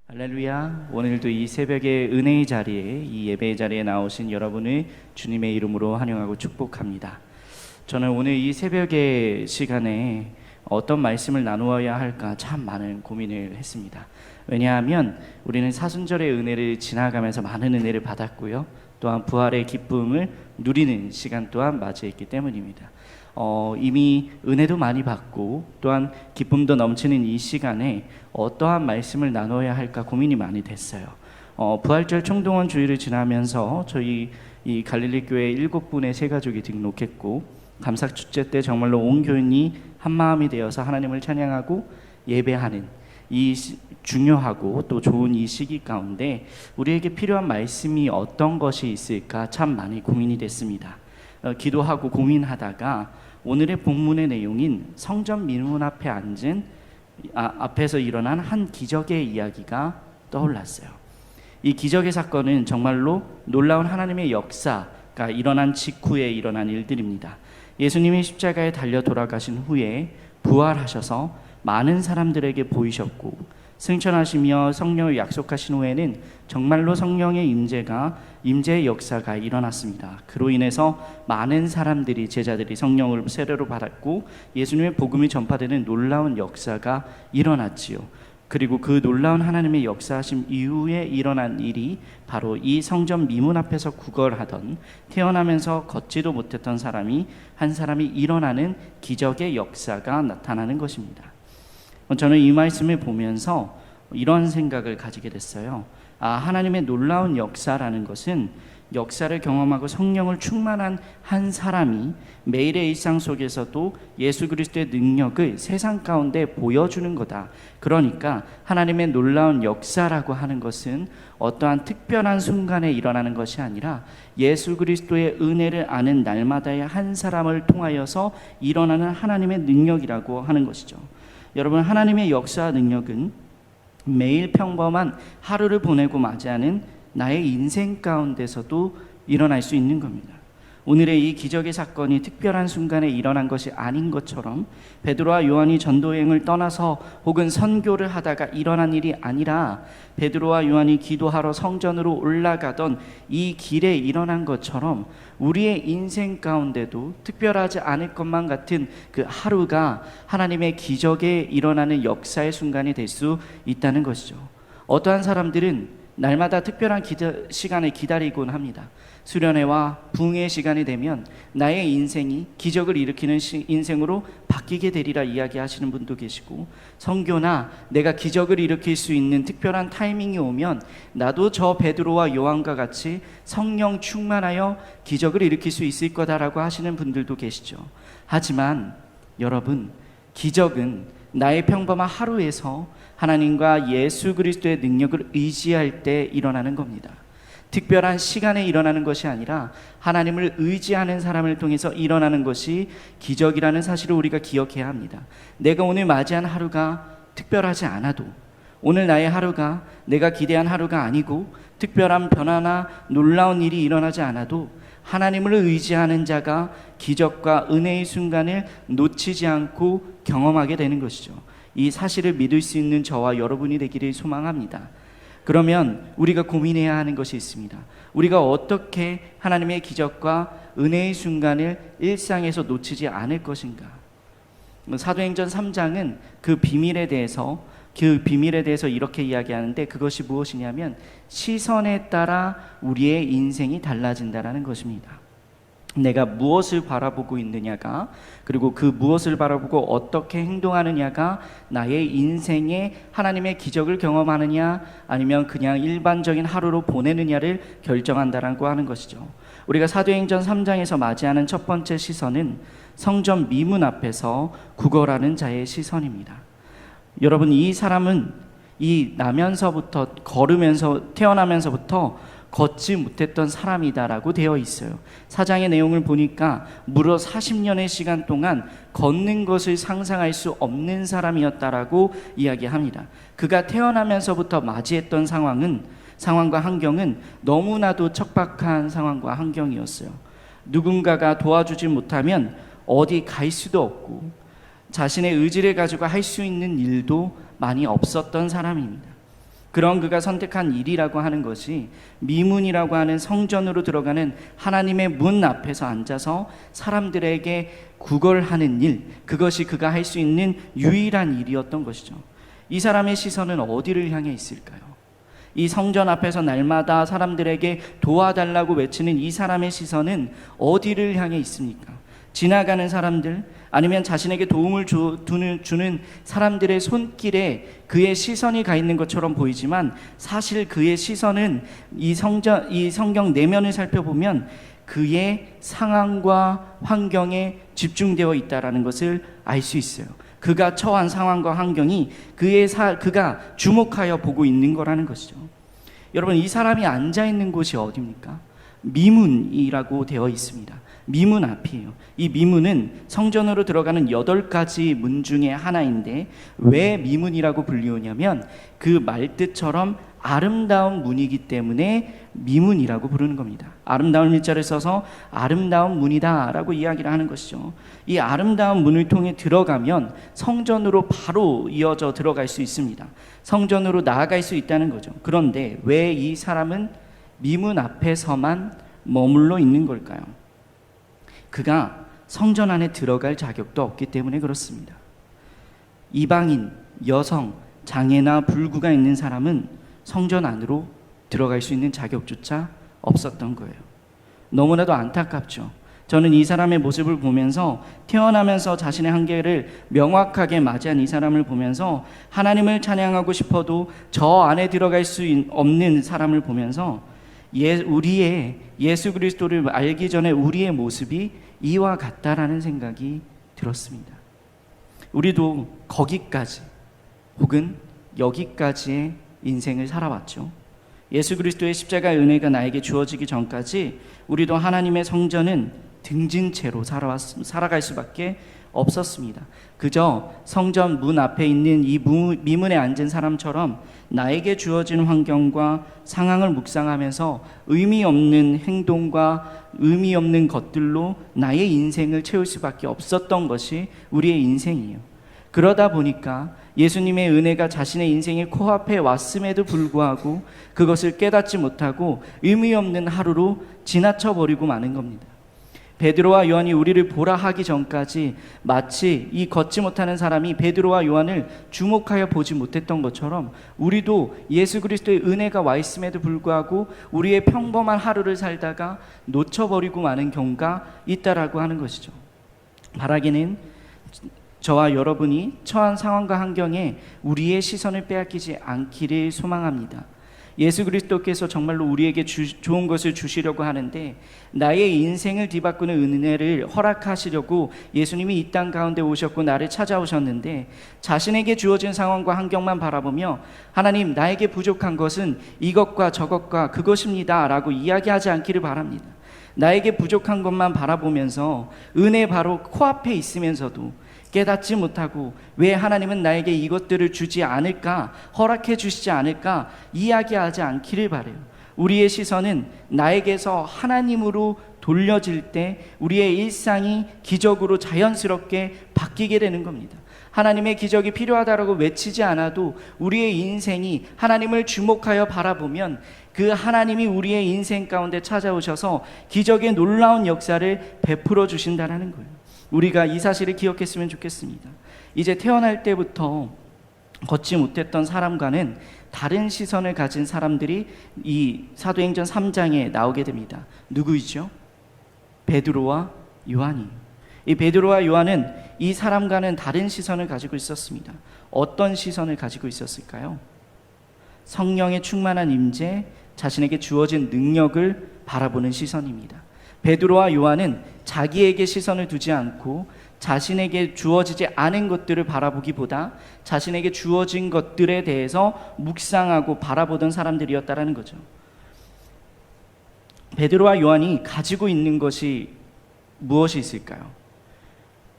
할렐루야. 오늘도 이 새벽의 은혜의 자리에, 이 예배의 자리에 나오신 여러분을 주님의 이름으로 환영하고 축복합니다. 저는 오늘 이 새벽의 시간에 어떤 말씀을 나누어야 할까 참 많은 고민을 했습니다. 왜냐하면 우리는 사순절의 은혜를 지나가면서 많은 은혜를 받았고요, 또한 부활의 기쁨을 누리는 시간 또한 맞이했기 때문입니다. 이미 은혜도 많이 받고 또한 기쁨도 넘치는 이 시간에 어떠한 말씀을 나눠야 할까 고민이 많이 됐어요. 부활절 총동원 주일을 지나면서 저희 이 갈릴리 교회 7분의 세 가족이 등록했고, 감사 축제 때 정말로 온 교인이 한 마음이 되어서 하나님을 찬양하고 예배하는 이 중요하고 또 좋은 이 시기 가운데 우리에게 필요한 말씀이 어떤 것이 있을까 참 많이 고민이 됐습니다. 기도하고 고민하다가 오늘의 본문의 내용인 성전 민문 앞에 앉은 앞에서 일어난 한 기적의 이야기가 떠올랐어요. 이 기적의 사건은 정말로 놀라운 하나님의 역사가 일어난 직후에 일어난 일들입니다. 예수님이 십자가에 달려 돌아가신 후에 부활하셔서 많은 사람들에게 보이셨고, 승천하시며 성령을 약속하신 후에는 정말로 성령의 임재의 역사가 일어났습니다. 그로 인해서 많은 사람들이, 제자들이 성령을 세례로 받았고 예수님의 복음이 전파되는 놀라운 역사가 일어났지요. 그리고 그 놀라운 하나님의 역사하심 이후에 일어난 일이 바로 이 성전 미문 앞에서 구걸하던, 태어나면서 걷지도 못했던 한 사람이 일어나는 기적의 역사가 나타나는 것입니다. 저는 이 말씀을 보면서 이런 생각을 가지게 됐어요. 하나님의 놀라운 역사라는 것은 역사를 경험하고 성령을 충만한 한 사람이 매일의 일상 속에서도 예수 그리스도의 능력을 세상 가운데 보여주는 거다. 그러니까 하나님의 놀라운 역사라고 하는 것은 어떠한 특별한 순간에 일어나는 것이 아니라 예수 그리스도의 은혜를 아는 날마다의 한 사람을 통하여서 일어나는 하나님의 능력이라고 하는 것이죠. 여러분, 하나님의 역사 능력은 매일 평범한 하루를 보내고 맞이하는 나의 인생 가운데서도 일어날 수 있는 겁니다. 오늘의 이 기적의 사건이 특별한 순간에 일어난 것이 아닌 것처럼 베드로와 요한이 전도여행을 떠나서 혹은 선교를 하다가 일어난 일이 아니라 베드로와 요한이 기도하러 성전으로 올라가던 이 길에 일어난 것처럼 우리의 인생 가운데도 특별하지 않을 것만 같은 그 하루가 하나님의 기적에 일어나는 역사의 순간이 될 수 있다는 것이죠. 어떠한 사람들은 날마다 특별한 시간을 기다리곤 합니다. 수련회와 부흥의 시간이 되면 나의 인생이 기적을 일으키는 인생으로 바뀌게 되리라 이야기하시는 분도 계시고, 선교나 내가 기적을 일으킬 수 있는 특별한 타이밍이 오면 나도 저 베드로와 요한과 같이 성령 충만하여 기적을 일으킬 수 있을 거다라고 하시는 분들도 계시죠. 하지만 여러분, 기적은 나의 평범한 하루에서 하나님과 예수 그리스도의 능력을 의지할 때 일어나는 겁니다. 특별한 시간에 일어나는 것이 아니라 하나님을 의지하는 사람을 통해서 일어나는 것이 기적이라는 사실을 우리가 기억해야 합니다. 내가 오늘 맞이한 하루가 특별하지 않아도, 오늘 나의 하루가 내가 기대한 하루가 아니고 특별한 변화나 놀라운 일이 일어나지 않아도 하나님을 의지하는 자가 기적과 은혜의 순간을 놓치지 않고 경험하게 되는 것이죠. 이 사실을 믿을 수 있는 저와 여러분이 되기를 소망합니다. 그러면 우리가 고민해야 하는 것이 있습니다. 우리가 어떻게 하나님의 기적과 은혜의 순간을 일상에서 놓치지 않을 것인가? 사도행전 3장은 그 비밀에 대해서 이렇게 이야기하는데, 그것이 무엇이냐면 시선에 따라 우리의 인생이 달라진다라는 것입니다. 내가 무엇을 바라보고 있느냐가, 그리고 그 무엇을 바라보고 어떻게 행동하느냐가 나의 인생에 하나님의 기적을 경험하느냐 아니면 그냥 일반적인 하루로 보내느냐를 결정한다라고 하는 것이죠. 우리가 사도행전 3장에서 맞이하는 첫 번째 시선은 성전 미문 앞에서 구걸하는 자의 시선입니다. 여러분, 이 사람은 태어나면서부터 걷지 못했던 사람이다라고 되어 있어요. 사장의 내용을 보니까 무려 40년의 시간 동안 걷는 것을 상상할 수 없는 사람이었다라고 이야기합니다. 그가 태어나면서부터 맞이했던 상황과 환경은 너무나도 척박한 상황과 환경이었어요. 누군가가 도와주지 못하면 어디 갈 수도 없고 자신의 의지를 가지고 할 수 있는 일도 많이 없었던 사람입니다. 그런 그가 선택한 일이라고 하는 것이 미문이라고 하는 성전으로 들어가는 하나님의 문 앞에서 앉아서 사람들에게 구걸하는 일, 그것이 그가 할 수 있는 유일한 일이었던 것이죠. 이 사람의 시선은 어디를 향해 있을까요? 이 성전 앞에서 날마다 사람들에게 도와달라고 외치는 이 사람의 시선은 어디를 향해 있습니까? 지나가는 사람들, 아니면 자신에게 도움을 주는 사람들의 손길에 그의 시선이 가 있는 것처럼 보이지만, 사실 그의 시선은 이 성경 내면을 살펴보면 그의 상황과 환경에 집중되어 있다는 것을 알 수 있어요. 그가 처한 상황과 환경이 그가 주목하여 보고 있는 거라는 것이죠. 여러분, 이 사람이 앉아 있는 곳이 어디입니까? 미문이라고 되어 있습니다. 미문 앞이에요. 이 미문은 성전으로 들어가는 8가지 문 중에 하나인데, 왜 미문이라고 불리우냐면 그 말뜻처럼 아름다운 문이기 때문에 미문이라고 부르는 겁니다. 아름다운 일자를 써서 아름다운 문이다 라고 이야기를 하는 것이죠. 이 아름다운 문을 통해 들어가면 성전으로 바로 이어져 들어갈 수 있습니다. 성전으로 나아갈 수 있다는 거죠. 그런데 왜 이 사람은 미문 앞에서만 머물러 있는 걸까요? 그가 성전 안에 들어갈 자격도 없기 때문에 그렇습니다. 이방인, 여성, 장애나 불구가 있는 사람은 성전 안으로 들어갈 수 있는 자격조차 없었던 거예요. 너무나도 안타깝죠. 저는 이 사람의 모습을 보면서, 태어나면서 자신의 한계를 명확하게 맞이한 이 사람을 보면서 하나님을 찬양하고 싶어도 저 안에 들어갈 수 없는 사람을 보면서 우리의 예수 그리스도를 알기 전에 우리의 모습이 이와 같다라는 생각이 들었습니다. 우리도 거기까지 혹은 여기까지의 인생을 살아왔죠. 예수 그리스도의 십자가의 은혜가 나에게 주어지기 전까지 우리도 하나님의 성전은 등진 채로 살아갈 수밖에 없었습니다. 그저 성전 문 앞에 있는 이 미문에 앉은 사람처럼 나에게 주어진 환경과 상황을 묵상하면서 의미 없는 행동과 의미 없는 것들로 나의 인생을 채울 수밖에 없었던 것이 우리의 인생이에요. 그러다 보니까 예수님의 은혜가 자신의 인생의 코앞에 왔음에도 불구하고 그것을 깨닫지 못하고 의미 없는 하루로 지나쳐 버리고 마는 겁니다. 베드로와 요한이 우리를 보라 하기 전까지 마치 이 걷지 못하는 사람이 베드로와 요한을 주목하여 보지 못했던 것처럼, 우리도 예수 그리스도의 은혜가 와 있음에도 불구하고 우리의 평범한 하루를 살다가 놓쳐버리고 마는 경우가 있다라고 하는 것이죠. 바라기는 저와 여러분이 처한 상황과 환경에 우리의 시선을 빼앗기지 않기를 소망합니다. 예수 그리스도께서 정말로 우리에게 좋은 것을 주시려고 하는데, 나의 인생을 뒤바꾸는 은혜를 허락하시려고 예수님이 이 땅 가운데 오셨고 나를 찾아오셨는데, 자신에게 주어진 상황과 환경만 바라보며 하나님, 나에게 부족한 것은 이것과 저것과 그것입니다 라고 이야기하지 않기를 바랍니다. 나에게 부족한 것만 바라보면서 은혜 바로 코앞에 있으면서도 깨닫지 못하고 왜 하나님은 나에게 이것들을 주지 않을까, 허락해 주시지 않을까 이야기하지 않기를 바라요. 우리의 시선은 나에게서 하나님으로 돌려질 때 우리의 일상이 기적으로 자연스럽게 바뀌게 되는 겁니다. 하나님의 기적이 필요하다라고 외치지 않아도 우리의 인생이 하나님을 주목하여 바라보면 그 하나님이 우리의 인생 가운데 찾아오셔서 기적의 놀라운 역사를 베풀어 주신다는 거예요. 우리가 이 사실을 기억했으면 좋겠습니다. 이제 태어날 때부터 걷지 못했던 사람과는 다른 시선을 가진 사람들이 이 사도행전 3장에 나오게 됩니다. 누구이죠? 베드로와 요한이. 이 베드로와 요한은 이 사람과는 다른 시선을 가지고 있었습니다. 어떤 시선을 가지고 있었을까요? 성령의 충만한 임재, 자신에게 주어진 능력을 바라보는 시선입니다. 베드로와 요한은 자기에게 시선을 두지 않고 자신에게 주어지지 않은 것들을 바라보기보다 자신에게 주어진 것들에 대해서 묵상하고 바라보던 사람들이었다라는 거죠. 베드로와 요한이 가지고 있는 것이 무엇이 있을까요?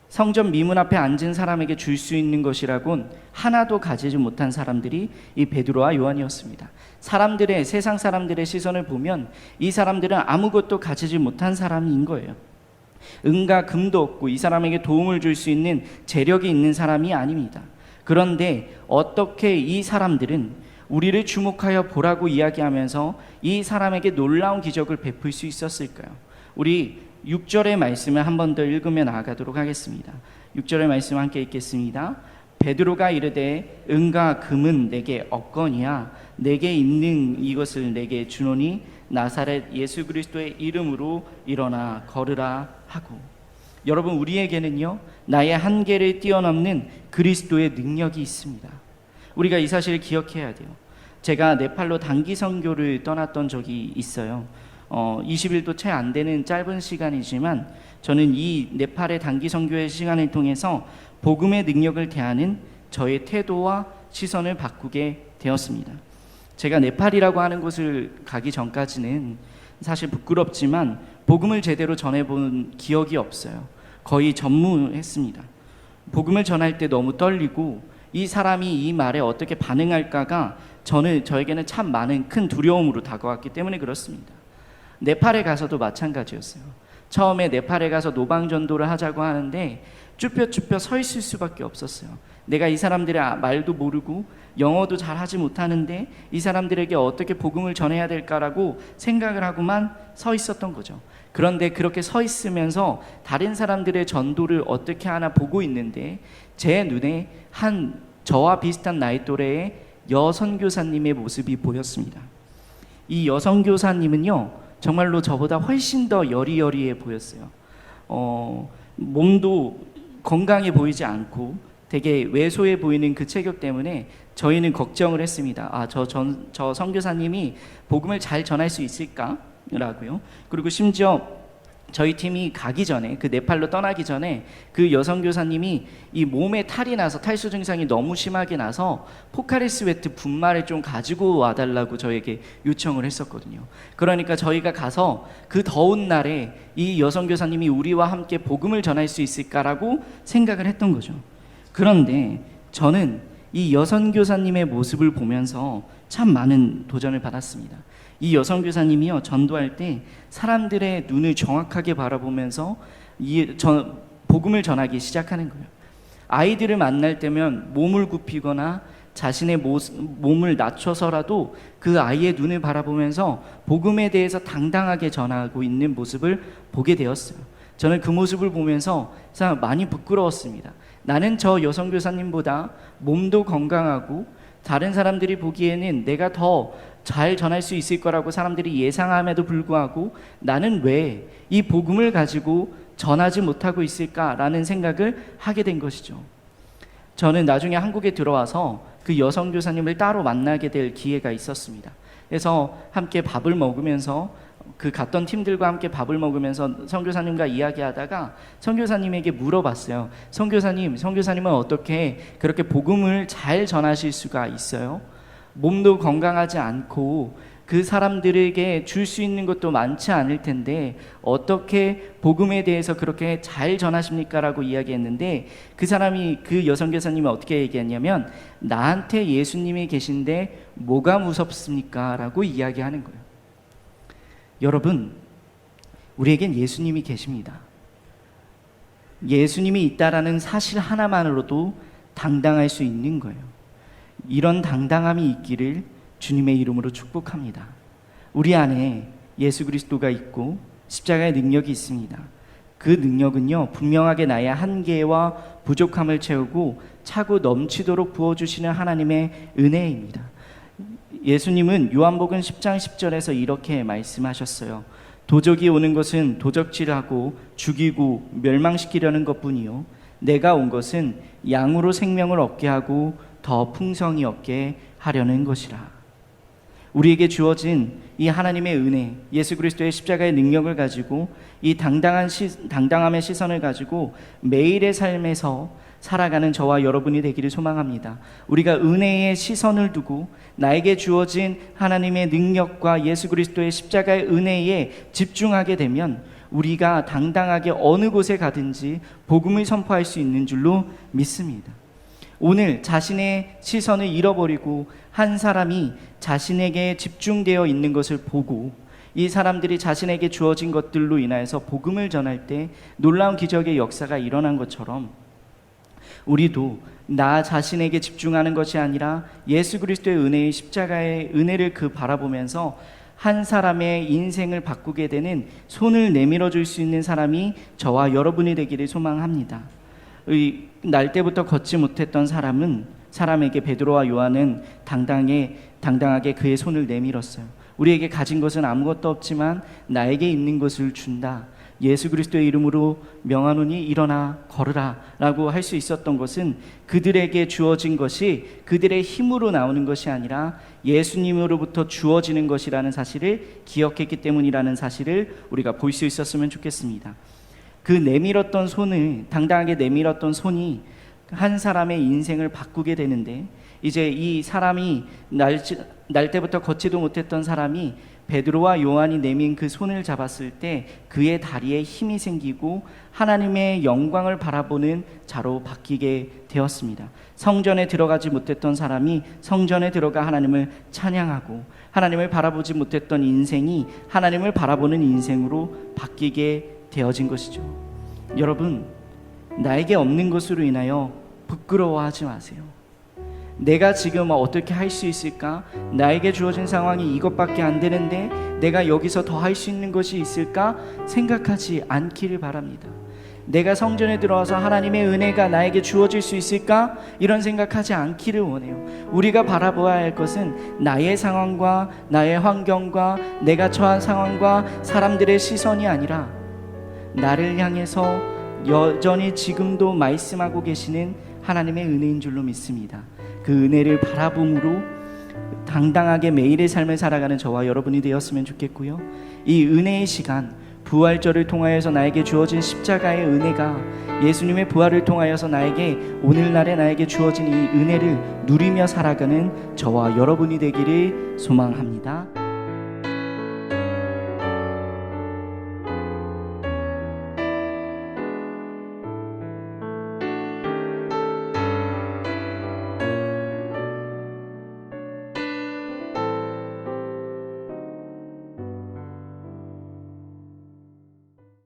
성전 미문 앞에 앉은 사람에게 줄 수 있는 것이라곤 하나도 가지지 못한 사람들이 이 베드로와 요한이었습니다. 세상 사람들의 시선을 보면 이 사람들은 아무것도 가지지 못한 사람인 거예요. 은과 금도 없고 이 사람에게 도움을 줄 수 있는 재력이 있는 사람이 아닙니다. 그런데 어떻게 이 사람들은 우리를 주목하여 보라고 이야기하면서 이 사람에게 놀라운 기적을 베풀 수 있었을까요? 우리 6절의 말씀을 한 번 더 읽으며 나아가도록 하겠습니다. 6절의 말씀 함께 읽겠습니다. 베드로가 이르되 은과 금은 내게 없거니와 내게 있는 이것을 내게 주노니 나사렛 예수 그리스도의 이름으로 일어나 걸으라 하고. 여러분, 우리에게는요 나의 한계를 뛰어넘는 그리스도의 능력이 있습니다. 우리가 이 사실을 기억해야 돼요. 제가 네팔로 단기 선교를 떠났던 적이 있어요. 20일도 채 안 되는 짧은 시간이지만 저는 이 네팔의 단기 선교의 시간을 통해서 복음의 능력을 대하는 저의 태도와 시선을 바꾸게 되었습니다. 제가 네팔이라고 하는 곳을 가기 전까지는 사실 부끄럽지만 복음을 제대로 전해본 기억이 없어요. 거의 전무했습니다. 복음을 전할 때 너무 떨리고 이 사람이 이 말에 어떻게 반응할까가 저에게는 참 많은 큰 두려움으로 다가왔기 때문에 그렇습니다. 네팔에 가서도 마찬가지였어요. 처음에 네팔에 가서 노방전도를 하자고 하는데 쭈뼛쭈뼛 서 있을 수밖에 없었어요. 내가 이 사람들의 말도 모르고 영어도 잘 하지 못하는데 이 사람들에게 어떻게 복음을 전해야 될까라고 생각을 하고만 서 있었던 거죠. 그런데 그렇게 서 있으면서 다른 사람들의 전도를 어떻게 하나 보고 있는데 제 눈에 한 저와 비슷한 나이 또래의 여선교사님의 모습이 보였습니다. 이 여선교사님은요 정말로 저보다 훨씬 더 여리여리해 보였어요. 몸도 건강해 보이지 않고 되게 왜소해 보이는 그 체격 때문에 저희는 걱정을 했습니다. 저 선교사님이 복음을 잘 전할 수 있을까라고요. 그리고 심지어 저희 팀이 가기 전에, 그 네팔로 떠나기 전에 그 여선교사님이 이 몸에 탈이 나서 탈수 증상이 너무 심하게 나서 포카리 스웨트 분말을 좀 가지고 와달라고 저에게 요청을 했었거든요. 그러니까 저희가 가서 그 더운 날에 이 여선교사님이 우리와 함께 복음을 전할 수 있을까라고 생각을 했던 거죠. 그런데 저는 이 여선교사님의 모습을 보면서 참 많은 도전을 받았습니다. 이 여선교사님이요 전도할 때 사람들의 눈을 정확하게 바라보면서 복음을 전하기 시작하는 거예요. 아이들을 만날 때면 몸을 굽히거나 자신의 몸을 낮춰서라도 그 아이의 눈을 바라보면서 복음에 대해서 당당하게 전하고 있는 모습을 보게 되었어요. 저는 그 모습을 보면서 많이 부끄러웠습니다. 나는 저 여선교사님보다 몸도 건강하고 다른 사람들이 보기에는 내가 더 잘 전할 수 있을 거라고 사람들이 예상함에도 불구하고 나는 왜 이 복음을 가지고 전하지 못하고 있을까라는 생각을 하게 된 것이죠. 저는 나중에 한국에 들어와서 그 여선교사님을 따로 만나게 될 기회가 있었습니다. 그래서 함께 밥을 먹으면서 그 갔던 팀들과 함께 밥을 먹으면서 선교사님과 이야기하다가 선교사님에게 물어봤어요. 선교사님은 어떻게 그렇게 복음을 잘 전하실 수가 있어요? 몸도 건강하지 않고 그 사람들에게 줄 수 있는 것도 많지 않을 텐데 어떻게 복음에 대해서 그렇게 잘 전하십니까? 라고 이야기했는데 그 여선교사님이 어떻게 얘기했냐면 나한테 예수님이 계신데 뭐가 무섭습니까? 라고 이야기하는 거예요. 여러분, 우리에겐 예수님이 계십니다. 예수님이 있다라는 사실 하나만으로도 당당할 수 있는 거예요. 이런 당당함이 있기를 주님의 이름으로 축복합니다. 우리 안에 예수 그리스도가 있고 십자가의 능력이 있습니다. 그 능력은요 분명하게 나의 한계와 부족함을 채우고 차고 넘치도록 부어주시는 하나님의 은혜입니다. 예수님은 요한복음 10장 10절에서 이렇게 말씀하셨어요. 도적이 오는 것은 도적질하고 죽이고 멸망시키려는 것뿐이요 내가 온 것은 양으로 생명을 얻게 하고 더 풍성히 얻게 하려는 것이라. 우리에게 주어진 이 하나님의 은혜, 예수 그리스도의 십자가의 능력을 가지고 이 당당함의 시선을 가지고 매일의 삶에서 살아가는 저와 여러분이 되기를 소망합니다. 우리가 은혜의 시선을 두고 나에게 주어진 하나님의 능력과 예수 그리스도의 십자가의 은혜에 집중하게 되면 우리가 당당하게 어느 곳에 가든지 복음을 선포할 수 있는 줄로 믿습니다. 오늘 자신의 시선을 잃어버리고 한 사람이 자신에게 집중되어 있는 것을 보고 이 사람들이 자신에게 주어진 것들로 인하여서 복음을 전할 때 놀라운 기적의 역사가 일어난 것처럼 우리도 나 자신에게 집중하는 것이 아니라 예수 그리스도의 은혜의 십자가의 은혜를 바라보면서 한 사람의 인생을 바꾸게 되는 손을 내밀어 줄 수 있는 사람이 저와 여러분이 되기를 소망합니다. 날 때부터 걷지 못했던 사람에게 베드로와 요한은 당당하게 그의 손을 내밀었어요. 우리에게 가진 것은 아무것도 없지만 나에게 있는 것을 준다. 예수 그리스도의 이름으로 명하노니 일어나 걸으라 라고 할 수 있었던 것은 그들에게 주어진 것이 그들의 힘으로 나오는 것이 아니라 예수님으로부터 주어지는 것이라는 사실을 기억했기 때문이라는 사실을 우리가 볼 수 있었으면 좋겠습니다. 그 당당하게 내밀었던 손이 한 사람의 인생을 바꾸게 되는데, 이제 이 사람이 날 때부터 걷지도 못했던 사람이 베드로와 요한이 내민 그 손을 잡았을 때 그의 다리에 힘이 생기고 하나님의 영광을 바라보는 자로 바뀌게 되었습니다. 성전에 들어가지 못했던 사람이 성전에 들어가 하나님을 찬양하고, 하나님을 바라보지 못했던 인생이 하나님을 바라보는 인생으로 바뀌게 되어진 것이죠. 여러분, 나에게 없는 것으로 인하여 부끄러워하지 마세요. 내가 지금 어떻게 할 수 있을까? 나에게 주어진 상황이 이것밖에 안 되는데 내가 여기서 더 할 수 있는 것이 있을까? 생각하지 않기를 바랍니다. 내가 성전에 들어와서 하나님의 은혜가 나에게 주어질 수 있을까? 이런 생각하지 않기를 원해요. 우리가 바라보아야 할 것은 나의 상황과 나의 환경과 내가 처한 상황과 사람들의 시선이 아니라 나를 향해서 여전히 지금도 말씀하고 계시는 하나님의 은혜인 줄로 믿습니다. 그 은혜를 바라봄으로 당당하게 매일의 삶을 살아가는 저와 여러분이 되었으면 좋겠고요. 이 은혜의 시간, 부활절을 통하여서 나에게 주어진 십자가의 은혜가 예수님의 부활을 통하여서 오늘날에 나에게 주어진 이 은혜를 누리며 살아가는 저와 여러분이 되기를 소망합니다.